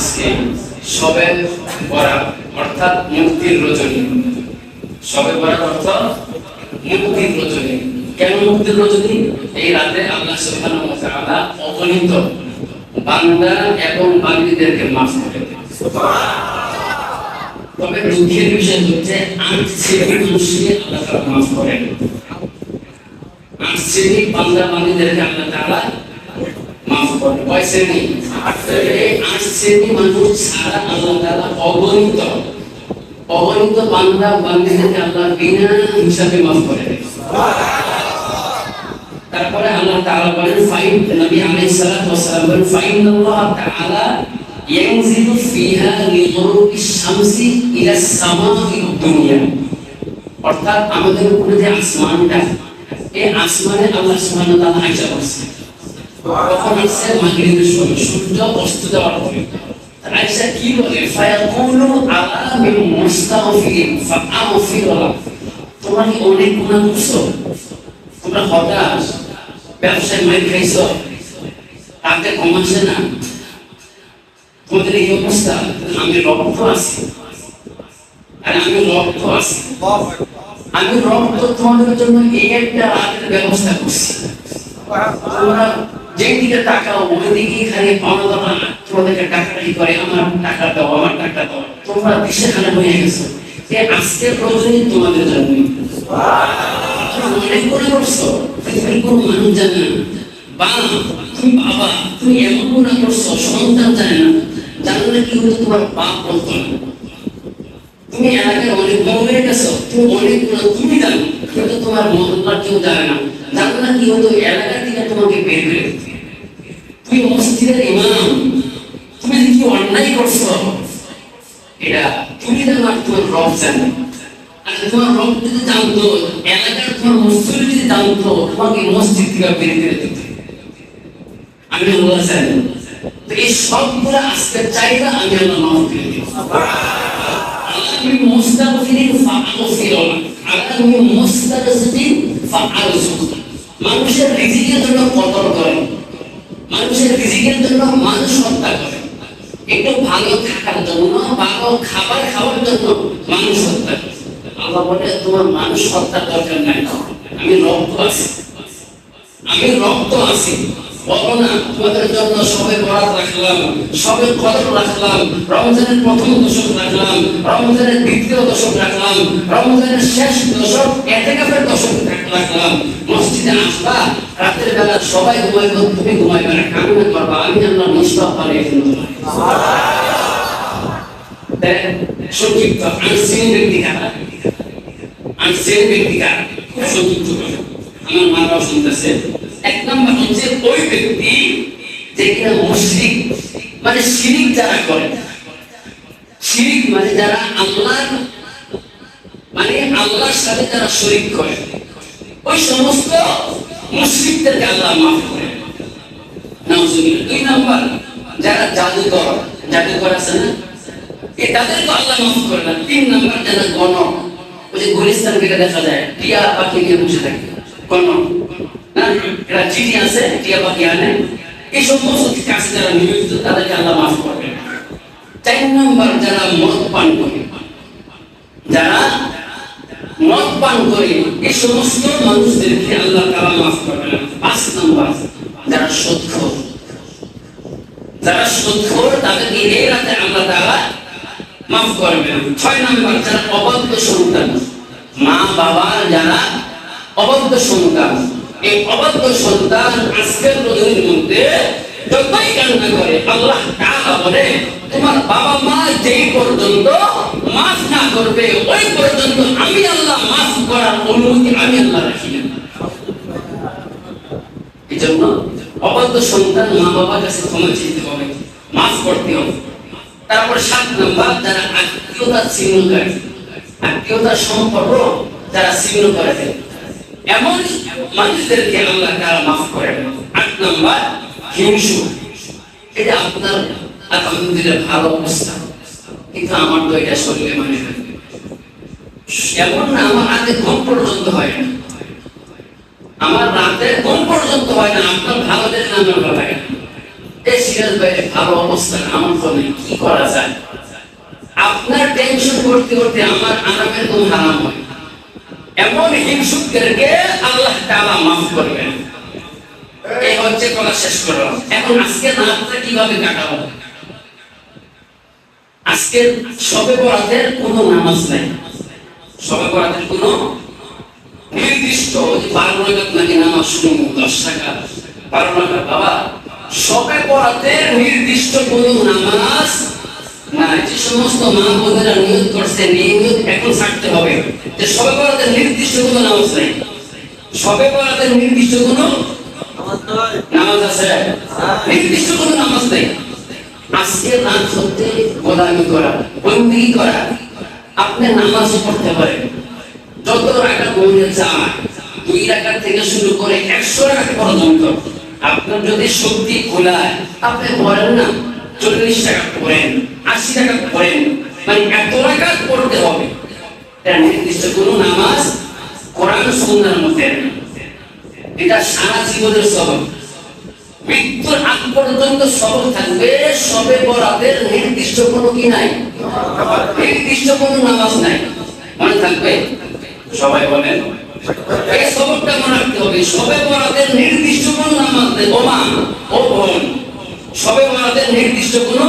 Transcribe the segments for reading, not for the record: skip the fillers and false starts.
আজকে শবে বরাত অর্থাৎ মুক্তির রজনী। শবে বরাত অর্থাৎ মুক্তির রজনী। কেন মুক্তির রজনী? এই রাতে আল্লাহ সুবহানাহু ওয়া তাআলা অগণিত বান্দা এবং বান্দীদেরকে মাফ করে দেন। তবে দুঃখের বিষয় হচ্ছে 8 শ্রেণীর মানুষকে আল্লাহ তাআলা মাফ করেন। 8 শ্রেণীর বান্দা বান্দীদেরকে আল্লাহ তাআলা মাফ করেন। কয় শ্রেণী? 8 শ্রেণী মানুষ ছাড়া আল্লাহ তাআলা অগণিত বান্দা বান্দীদেরকে আল্লাহ বিনা হিসাবে মাফ করে দেন। তারপরে আল্লাহ তাআলা বলেন ফাইন নবী আলাইহিস সালাতু ওয়াস সালাম বলেন ফাইনাল্লাহ তাআলা ইয়ানজিলু ফিহা লিগুরুবিশ শামসি ইলা সামাইদ দুনিয়া। অর্থাৎ আমাদের উপরে যে আসমানটা, এই আসমানে আল্লাহ সুবহানাহু ওয়া তাআলা আয়েশা করছে। তখন আসছে মাগরিবের সময়, সূর্য অস্ত যাওয়ার পরে। আয়েশা কি বলে? ফায়াকুলু আলা মিন মুস্তাগফিরিন ফাআগফিরুল্লাহ। তোমরা কি অনেক গুনাহ করছো? তোমরা হতাশ, ব্যবসায় মাইর খাইছো, তাতে কমাচ্ছে না, তোমাদের এই অবস্থা। আমি রক্ত আছি, আর আমি রক্ত আছি, আমি রক্ত তোমাদের জন্য এই একটা রাতের ব্যবস্থা করছি। তোমরা যেদিকে তাকাও ওইদিকে খালি পাওনা দাওয়া, তোমাদেরকে টাকাটাকি করে আমার টাকা দাও, আমার টাকা দাও। তোমরা দিশেহারা হয়ে গেছো। এই আজকের রোজই তোমাদের জন্য অনেক করে করছো, পৃথিবীর কোনো মানুষ জানে না। তুমি বাবা, তুমি এমন গুনাহ করছো সন্তান জানে না। জানলে কি হতো? তোমার বাপ বলতো না। তুমি এলাকায় অনেক বড় হয়ে গেছো, তুমি অনেক গুনাহ তুমি জানো, কিন্তু তোমার মহল্লার কেউ জানে না। জানলে কি হতো? এলাকা থেকে তোমাকে বের করে দিত। তুমি মসজিদের ইমাম, তুমি যে কি অন্যায় করছো এটা তুমি জানো, আর তোমার রব জানে। আর তোমার রব যদি জানতো, এলাকার তোমার মুসলিম যদি জানতো, তোমাকে মসজিদ থেকে বের করে দিত। আমি আল্লাহ জানি। তো এই সবগুলো আজকে চাইলে আমি আল্লাহ মাফ করে দিব। আমি মুস্তাগফিরিন ফাআগফিরুল্লাহ, আমি মুস্তাগফিরিন ফাআরযুক। মানুষের রিজিকের জন্য কদর করে, মানুষের রিজিকের জন্য মানুষ হত্যা করে, একটু ভালো থাকার জন্য, ভালো খাবার খাওয়ার জন্য মানুষ হত্যা করে। আল্লাহ বলে তোমার মানুষ হত্যা দরকার নাই, আমি রক্ত আছি, আমি রক্ত আছি। বলো না তোমাদের জন্য সবে বরাত রাখলাম, সবে কদর রাখলাম, রমজানের প্রথম দশক রাখলাম, রমজানের দ্বিতীয় দশক রাখলাম, রমজানের শেষ দশক ইতিকাফের দশক রাখলাম। মসজিদে আসবা, রাতের বেলা সবাই ঘুমাইবে, তুমি ঘুমাইবে না, কামনা করবা, আমি আল্লাহ নিষ্পাপ বানিয়ে ফেলবো। সংক্ষিপ্ত আনসিন ব্যক্তি কারা? আনসিন ব্যক্তি কারা? খুব সংক্ষিপ্ত করে আমার মারাও শুনতেছে। এক নম্বর হচ্ছে ওই ব্যক্তি যে কিনা মুশরিক, মানে শিরিক যারা করে। শিরিক মানে যারা আল্লাহর সাথে যারা শরীক করে, ওই সমস্ত মুশরিকদেরকে আল্লাহ মাফ করে। নাউজুবিল্লাহ। দুই নম্বর যারা জাদুকর আছে না, তাদেরকে আল্লাহ মাফ করে না। তিন নম্বর যারা গণক, ওই যে গুলিস্তান থেকে দেখা যায় টিয়া পাখি নিয়ে বসে থাকে, গণক না, এরা চিঠি আছে টিয়া পাখি আনে, এই সমস্ত কাছে যারা নিয়োজিত তাদেরকে আল্লাহ মাফ করবে। 4 নম্বর যারা মদ পান করে, এই সমস্ত মানুষদেরকে আল্লাহ তাআলা মাফ করবে না। 5 নম্বর যারা সুদখোর, তাদেরকে এই রাতে আল্লাহ তাআলা মাফ করবে না। 6 নম্বর যারা অবাধ্য সন্তান, মা বাবা যারা অবাধ্য সন্তান, এই অবাধ্য সন্তান আজকের রোজের মধ্যে যতই কান্না করে, আল্লাহ তাআলা বলে তোমার বাবা মা যেই পর্যন্ত মাফ না করবে, ওই পর্যন্ত আমি আল্লাহ মাফ করার অনুমতি আমি আল্লাহ রাখি না। এই জন্য অবাধ্য সন্তান মা বাবার কাছে ক্ষমা চাইতে হবে, মাফ করতে হবে। তারপর 7 নম্বর যারা আত্মীয়তা ছিন্ন করে, আত্মীয়তার সম্পর্ক যারা ছিন্ন করে দেয়, এমন মানুষদেরকে আল্লাহ তাআলা মাফ করে না। 8 নম্বর হিংসুক। এটা আপনার আলহামদুলিল্লাহ ভালো অবস্থা, কিন্তু আমার তো এটা শরীরে মানে না, এমন না আমার হাতে ঘুম পর্যন্ত হয় না, আমার রাতে ঘুম পর্যন্ত হয় না, আপনার ভালো দেখলে আমার ভালো লাগে না। এই সিরিয়াস ভাইয়ের ভালো অবস্থা আমার ফলে কি করা যায়? আপনার টেনশন করতে করতে আমার আরামের ঘুম হারাম হয়। এমন হিংসুকদেরকে আল্লাহ তাআলা মাফ করবেন। এই হচ্ছে কথা, শেষ করো। এখন আজকে রাতটা কিভাবে কাটাবো? আজকে শবে বরাতের কোনো নামাজ নাই। শবে বরাতের কোনো নির্দিষ্ট 12 রাকাত নাকি নামাজ শুরু 10 রাকাত 12 রাকাত। বাবা, শবে বরাতের নির্দিষ্ট কোনো নামাজ না। যে সমস্ত মা বোনেরা নিয়ত করছে, নিয়ত এখন ছাড়তে হবে যে শবে বরাতের নির্দিষ্ট কোনো নামাজ নেই। শবে বরাতের নির্দিষ্ট কোনো নামাজ আছে? নির্দিষ্ট কোনো নামাজ নেই। আজকে রাত হতে গোলামি করা, বন্দী করা, আপনি নামাজ পড়তে পারেন যত রাকাত মনে চায়, 2 রাকাত থেকে শুরু করে 100 রাকাত পর্যন্ত। আপনার যদি শক্তি কুলায় আপনি পড়েন না, 40 টাকা পড়েন, 80 টাকা পড়েন, মানে এত রাকাত পড়তে হবে। এটা নির্দিষ্ট কোনো নামাজ কোরআন সুন্নাহর মধ্যে। এটা সারা জীবনের সবক, মৃত্যুর আগ পর্যন্ত সবক থাকবে। শবে বরাতের নির্দিষ্ট কোনো কি নাই, নির্দিষ্ট কোনো নামাজ নাই। মনে থাকবে? সবাই বলেন এই সবকটা মনে রাখতে হবে। শবে বরাতের নির্দিষ্ট কোনো নামাজ নেই। ও মা, ও বোন, শবে বরাতের নির্দিষ্ট কোনো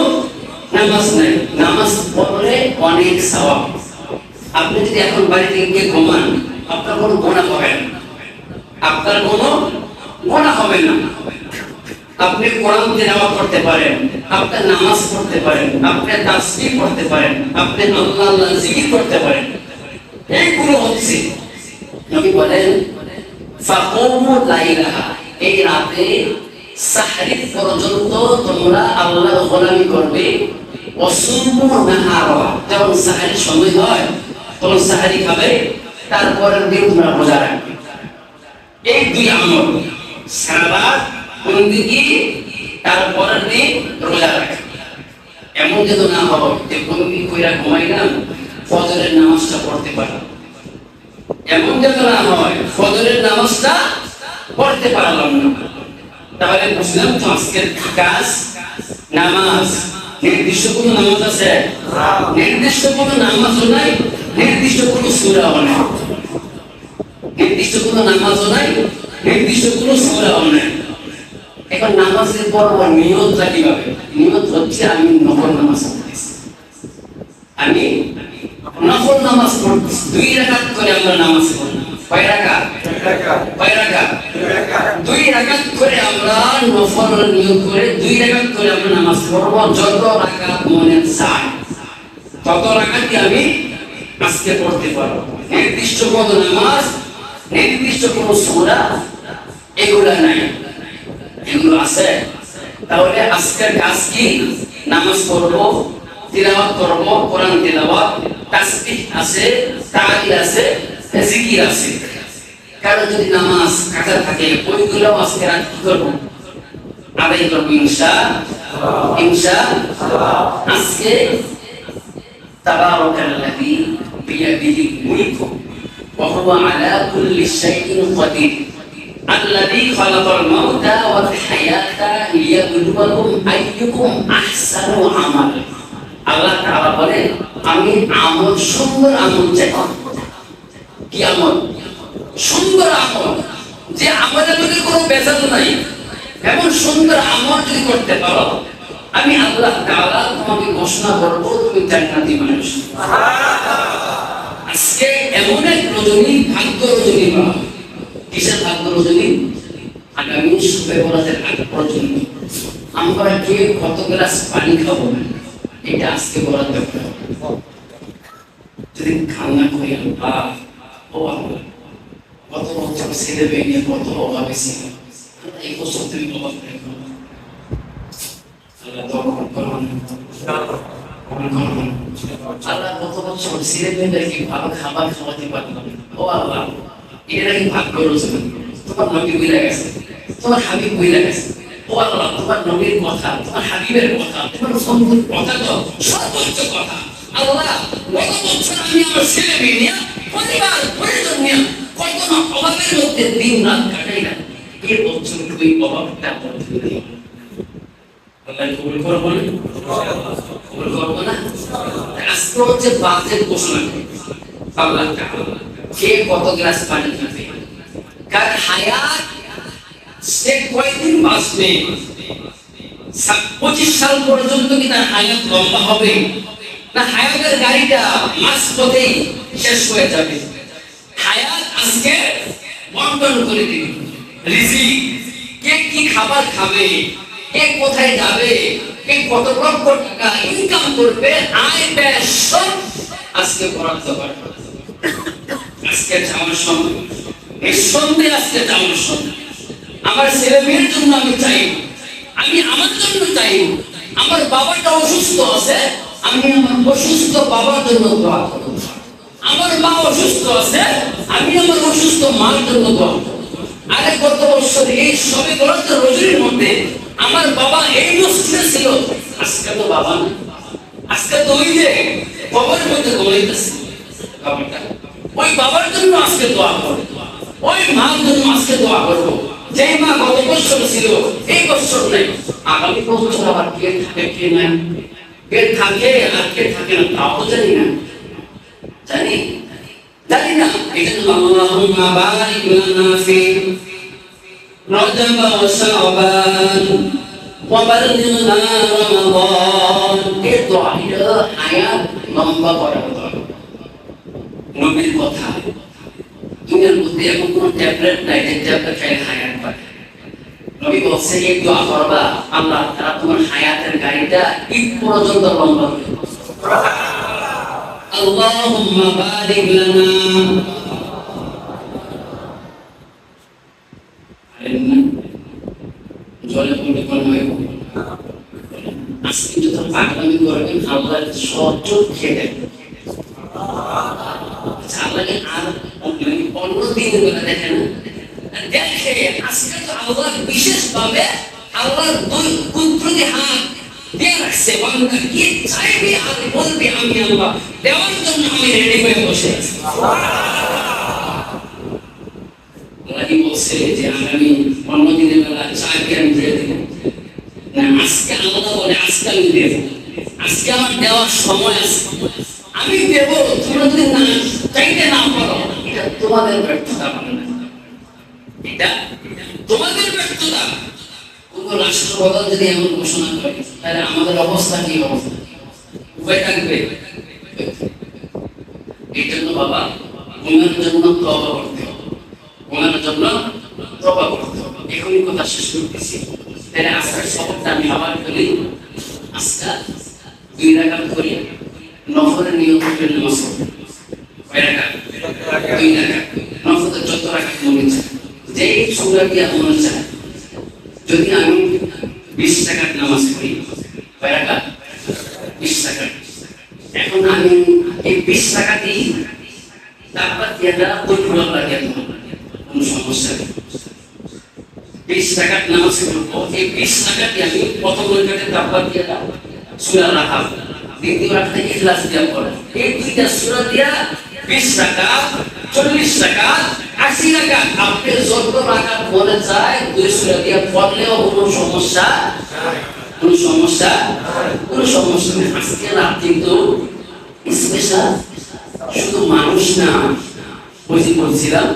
নামাজ নাই। নামাজ পড়লে অনেক সওয়াব। আপনি যদি এখন বাড়িতে গিয়ে ঘুমান, আপনার কোনো গুনাহ হবে না, আপনার কোনো গুনাহ হবে না। আপনি কোরআন তিলাওয়াত করতে পারেন, আপনি নামাজ পড়তে পারেন, আপনি তাসবিহ পড়তে পারেন, আপনি আল্লাহ জিকির করতে পারেন। এইগুলো হচ্ছে নবী বলেন ফাকুমু লাইলাহা, এই রাতে সাহরি পর্যন্ত তোমরা আল্লাহর গোলামি করবে। ওয়াসুমু নাহারা, যখন সাহরির সময় হয় তখন সাহরি খাবে, তারপরের দিন তোমরা রোজা রাখবে। এই 2 আমল, সালাত বন্দেগী, তারপরের দিন রোজা রাখা। এমন যেন না হয় যে বন্দি কইরা ঘুমাইলাম, ফজরের নামাজটা পড়তে পারলাম। এমন যেন না হয় ফজরের নামাজটা পড়তে পারলাম না। তাহলে বুঝলাম তো আজকের কাজ নামাজ। নির্দিষ্ট কোনো নামাজ আছে? নির্দিষ্ট কোনো নামাজও নাই, নির্দিষ্ট কোনো সূরাও নাই। নির্দিষ্ট কোনো নামাজও নাই, নির্দিষ্ট কোনো সূরাও নাই। এখন নামাজের পড়ব নিয়তটা কিভাবে? নিয়ত হচ্ছে আমি নফল নামাজ পড়তেছি, আমি নফল নামাজ পড়তেছি। 2 রাকাত করে আমরা নামাজ পড়ি। কয় রাকাত? 2 রাকাত করে আমরা নফল নিয়ত করে 2 রাকাত করে আমরা নামাজ পড়ব। যত রাকাত মনে চায় তত রাকাতই আমি আজকে পড়তে পারব। নির্দিষ্ট কোনো নামাজ, নির্দিষ্ট কোনো সূরা এগুলা নাই। এগুলো আছে। তাহলে আজকের কাজ কি? নামাজ পড়ব, তিলাওয়াত করব, কোরআন তিলাওয়াত, তাসবিহ আছে, তাহলিল আছে, জিকির আছে। কারণ যদি নামাজ কাজা থাকে ওইগুলো আজকে রাত কি করব? আদায় করব ইনশাআল্লাহ। আজকে তাবারাকাল্লাযী বিয়াদিহি মুলকু ওয়া হুয়া আলা কুল্লি শাইইন কাদির الذي خلق الموت والحياة ليبلوكم أيكم أحسن عملا। আল্লাহ তাআলা বলেন আমি আমল, সুন্দর আমল চাই। কি আমল? সুন্দর আমল, যে আমলের মধ্যে কোনো ভেজাল নাই। এমন সুন্দর আমল যদি করতে পারো, আমি আল্লাহ তাআলা তোমাকে ঘোষণা করব তুমি জান্নাতি মানুষ। আজকে এমন এক রজনী, ভাগ্য রজনী পাও। কিসের ভাগ্য রজনী? আগামী শবে বরাতের আগ পর্যন্ত আমরা কে কত গ্লাস পানি খাবো এটা আজকে বরাত করতে হবে। যদি খানা করি আল্লাহ, ও আল্লাহ, কত বছর ছেলে মেয়ে নিয়ে কত অভাবে ছিল, এই বছর তুমি অভাব রেখো আল্লাহ। তখন আল্লাহ কত বছর ছেলে মেয়েদেরকে ভালো খাবার খাওয়াতে পারলাম। ও আল্লাহ, এটা কি ভাগ্য রচনা? তোমার নবী বুঝে গেছে, তোমার হাবিব বুঝে গেছে। ও আল্লাহ, তোমার নবীর কথা, তোমার হাবিবের কথা, তোমার সম্পূর্ণ কথা তো সর্বোচ্চ কথা। আল্লাহ, কত বছর আমি আমার ছেলে মেয়ে নিয়ে, পরিবার পরিজন নিয়ে কত না অভাবের মধ্যে দিন রাত কাটাই না। এই বছর ওই অভাবটা বন্ধ করে দিও। কবুল করবো না? কবুল করবো না? আজকে হচ্ছে বাজেট ঘোষণা করে আল্লাহ তাআলা কে কত গ্লাস পানি খাবে, কার হায়াত সে কয়দিন বাঁচবে, 25 সাল পর্যন্ত কি তার হায়াত লম্বা হবে, না হায়াতের গাড়িটা মাঝ পথেই শেষ হয়ে যাবে। হায়াত আজকে বন্টন করে দিবে, রিজিক কে কি খাবার খাবে, কে কোথায় যাবে, কে কত লক্ষ টাকা ইনকাম করবে, আয় ব্যয় সব আজকে বরাদ্দ করা। আজকে যাওয়ার সময় নিঃসন্দেহে আজকে যাওয়ার সময় আমার ছেলে মেয়ের জন্য আমি চাই, আমি আমার জন্য চাই, আমার বাবাটা অসুস্থ আছে, আমি আমার অসুস্থ বাবার জন্য দোয়া করব। আমার মা অসুস্থ আছে, আমি আমার অসুস্থ মার জন্য দোয়া করব। আরে কত বছর এই সবে বরাদ্দ রজনীর মধ্যে আমার বাবা এই মসজিদে ছিল, আজকে তো বাবা না, আজকে তো ওই যে কবরের মধ্যে ঘুমাইতেছে বাবাটা, ওই বাবার জন্য আজকে দোয়া করব, ওই মার জন্য আজকে দোয়া করব। যে মা গত বছর ছিল এই বছর নাই, আগামী বছর আবার কে থাকে কে নাই, কে থাকে আর কে থাকে না তাও তো জানি না, জানি না। এটা আল্লাহুম্মা বারিক লানা ফি রজব ওয়া শাবান ওয়া বাল্লিগনা রমাদান। এই দোয়াটা হায়াত লম্বা করার দোয়া। নবীর কথা, দুনিয়ার মধ্যে এমন কোন ট্যাবলেট নাই যে ট্যাবলেট খাইলে হায়াত পায়। নবী বলছে এই দোয়া করবা, আল্লাহ তাআলা তোমার হায়াতের গাড়িটা ঈদ পর্যন্ত লম্বা করে দিবে। আল্লাহুম্মা বারিক লানা জলে পড়ে কোন হয় আজকে যত পাগলামি করবেন আল্লাহ সচল খেয়ে দেবেন। আল্লাহকে আর অন্য দিন বেলা দেখে না, দেখে আজকে তো আল্লাহ বিশেষভাবে আল্লাহর দুই কুদরতি হাত দিয়ে রাখছে, বান্দা কি চাইবে আর বলবে আমি আল্লাহ দেওয়ার জন্য আমি রেডি হয়ে বসে আছি। আল্লাহ বলছে যে আমি অন্য দিনের বেলা চাইবে আমি দিয়ে দেব না, আজকে আল্লাহ বলে আজকে আমি দেব, আজকে আমার দেওয়ার সময় আছে, আমি দেব। তোমরা যদি না চাইতে না পারো এটা তোমাদের ব্যর্থতা, এটা তোমাদের ব্যর্থতা। কোন রাষ্ট্রপ্রধান যদি এমন ঘোষণা করে তাহলে আমাদের অবস্থা কি হবে? উপায় থাকবে? এই জন্য বাবা গুনার জন্য তওবা করতে হবে, গুনার জন্য তওবা করতে হবে। এখনই কথা শেষ করতেছি, তাহলে আজকের সবকটা আমি আবার বলি। আজকে 2 রাকাত করি, নফলের নিয়ত করে নামাজ পড়ি। কয় রাকাত? 2 রাকাত। নফলের যত রাকাত মনে চায়, যেই সূরা দিয়া মনে চায়। যদি আমি 20 রাকাত নামাজ পড়ি, কয় রাকাত? 20 রাকাত। এখন আমি এই 20 রাকাতই তারপর দিয়া পরিপূর্ণ লাগে, কোনো সমস্যা নেই। 20 রাকাত নামাজ পড়বো, এই 20 রাকাতই আমি প্রথম রাকাতে তারপর দিয়া সূরা রাকাত, দ্বিতীয় রাকাতে ইখলাস দিয়া পড়ে। এই দুইটা সূরা দিয়া 20 রাকাত, 40 রাকাত, 80 রাকাত আপনি যত রাকাত মনে চায় 2 সূরা দিয়া পড়লেও কোনো সমস্যা নাই, কোনো সমস্যা নেই। আজকে রাত কিন্তু স্পেশাল, শুধু মানুষ না, ওই যে বলছিলাম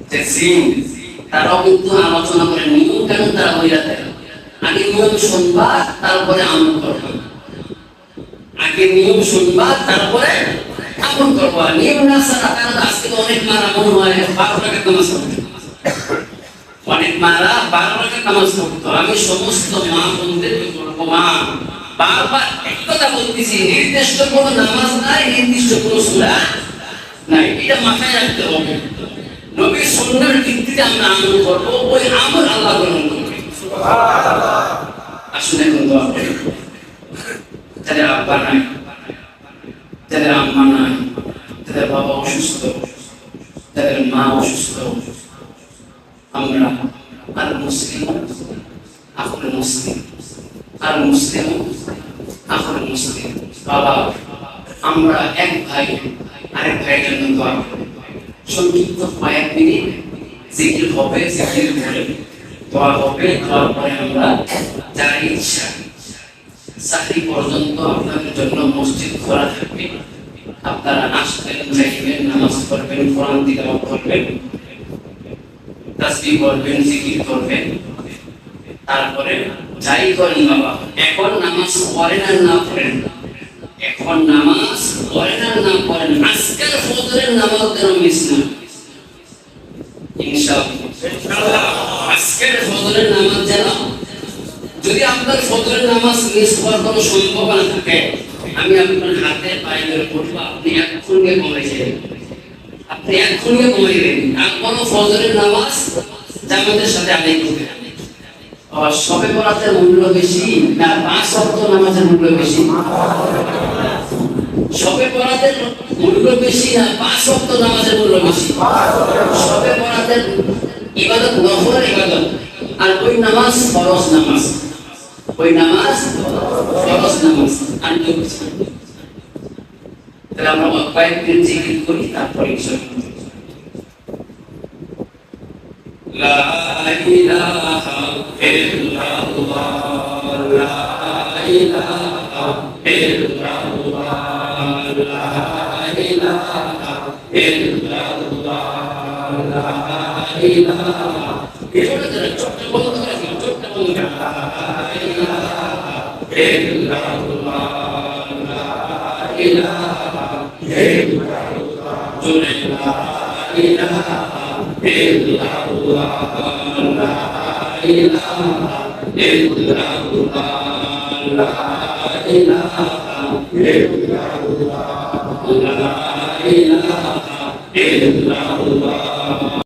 যে জিন, তারাও কিন্তু আলোচনা করে নিয়ম কানুন তারা হইয়া দেয়। আগে নিয়ম শুনবা তারপরে আমল করবা, আগে নিয়ম শুনবা তারপরে আমল করবা। নিয়ম না ছাড়া তারা আজকে তো অনেক মারা মনে হয় 12 রাকাত নামাজ পড়তো, অনেক মারা 12 রাকাত নামাজ পড়তো। আমি সমস্ত মা বোনদের বলবো, মা বারবার এক কথা বলতেছি, নির্দিষ্ট কোনো নামাজ নাই, নির্দিষ্ট কোনো সূরা নাই, এটা মাথায় রাখতে হবে। নবীর সুন্নাহর ভিত্তিতে আমরা আমল করব, ওই আমল আল্লাহ গ্রহণ করবে। সুবহানাল্লাহ। আসুন এখন দোয়া করি। যাদের আব্বা নাই, যাদের আম্মা নাই, যাদের বাবা অসুস্থ, যাদের মা অসুস্থ, আমরা আর মুসলিম আখরে মুসলিম, আর মুসলিম আখরে মুসলিম। বাবা আমরা এক ভাই আরেক ভাইয়ের জন্য দোয়া করি। সংক্ষিপ্ত কয়েক মিনিট জিকির হবে, জিকির বলে দোয়া হবে, দোয়ার পরে আমরা যার ইচ্ছা সাহরি পর্যন্ত আপনাদের জন্য মসজিদ খোলা থাকবে। আপনারা আসবেন, যাইবেন, নামাজ পড়বেন, কোরআন তিলাওয়াত করবেন, তাসবিহ করবেন, জিকির করবেন। তারপরে যাই করেন বাবা, এখন নামাজ পড়েন আর না পড়েন, এখন নামাজ পড়েন আর না পড়েন, আজকের ফজরের নামাজ যেন মিস না। ইনশাআল্লাহ আজকের ফজরের নামাজ যেন, যদি আপনার ফজরের নামাজ মিস হওয়ার কোনো সম্ভাবনা থাকে, আমি আপনার হাতে পায়ে ধরে বলবো, আপনি এক্ষুনি কমাই যাবেন, আপনি এক্ষুনি কমাই দেবেন। আর কোনো ফজরের নামাজ জামাতের সাথে আদায় করবেন। শবে বরাতের মূল্য বেশি না 5 ওয়াক্ত নামাজের মূল্য বেশি? শবে বরাতের মূল্য বেশি না 5 ওয়াক্ত নামাজের মূল্য বেশি? শবে বরাতের ইবাদত নফলের ইবাদত, আর ওই নামাজ ফরজ নামাজ, ওই নামাজ ফরজ নামাজ। আর তাহলে আমরা কয়েকদিন জিকির করি, তারপরে ইনশাআল্লাহ লা ইলাহা ইল্লাল্লাহ, লা ইলাহা ইল্লাল্লাহ, লা ইলাহা ইল্লাল্লাহ, লা ইলাহা ইল্লাল্লাহ।